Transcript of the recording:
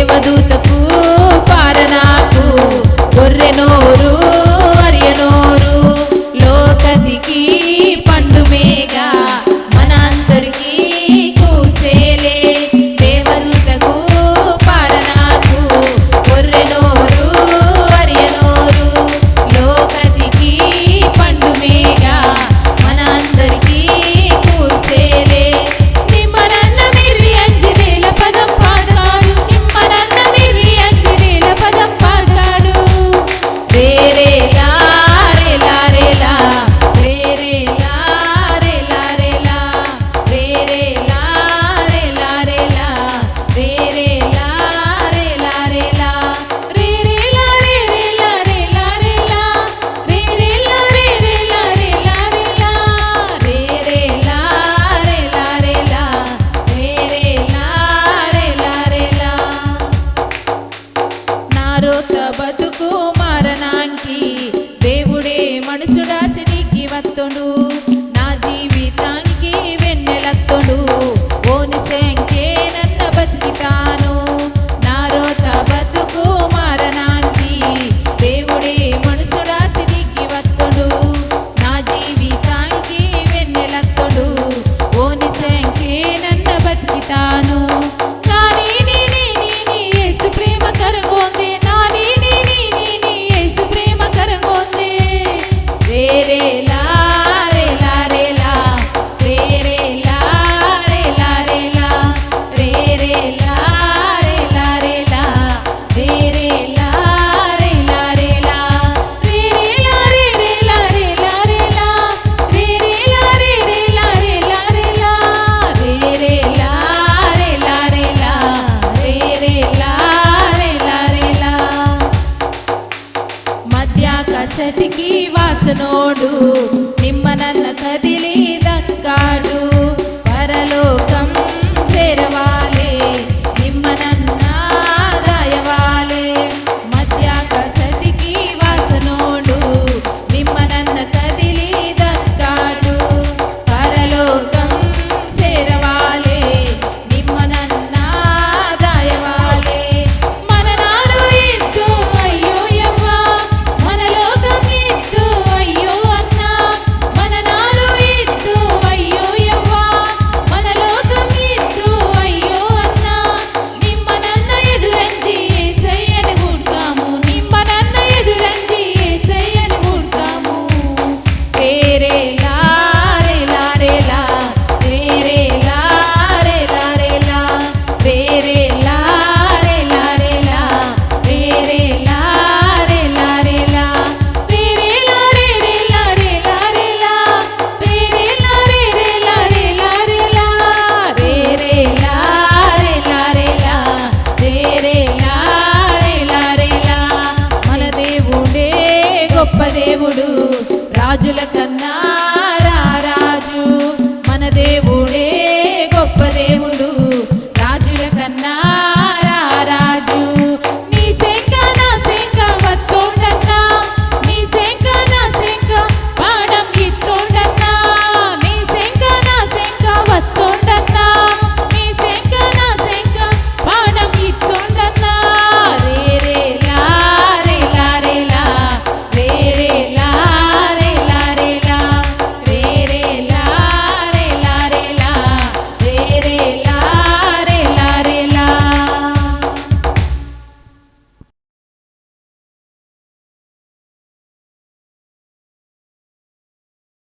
దేవదూతకు పారనాకు గొర్రె నోరు అరియనోరు లోకతికి పండు మేఘ మన అందరికీ కూసేలే దేవదూతకు పారనాకు గొర్రె నోరు అరియనోరు లోకతికి పండు మేఘ మన అందరికీ కూసేలే నిమ్మనన్న మిర్రి అంజనేల పదం పాడగాడు నిమ్మనన్న మిర్రి అంజనేల పదం పాడగాడు రేరేలా రేలా రేలా రేరేలా రేలా రేలా రేరేలా రేలా రేలా రేరేలా రేలా రేలా రేరేలా రేరేలా రేలా రేలా రేరేలా రేరేలా రేలా రేలా రేరేలా రేలా రేలా రేరేలా రేలా రేలా నారోత బతుకు మారనాంకి దేవుడే మనుషుడాసినికి వత్తుడు నా జీవితానికి వెన్నెలత్తుడు ఓని శంకే నన్న బతికితాను నారోత బతుకు మారనాంకి దేవుడే మనుషుడాసినికి వత్తుడు నా జీవితానికి వెన్నెలత్తుడు ఓని శంకే నన్న బతికితాను నాని యేసు ప్రేమ కరగోందే నాని యేసు ప్రేమ కరగోందే రేరేలా రేలా రేలా రేరేలా రేలా రేలా రేరేలా రేలా రేలా రేరేలా రేలా రేలా రేరేలా రేరేలా రేలా రేలా రేరేలా రేరేలా రేలా రేలా రేరేలా రేలా రేలా రేరేలా రేలా రేలా మధ్యాకసతికి వాసనోడు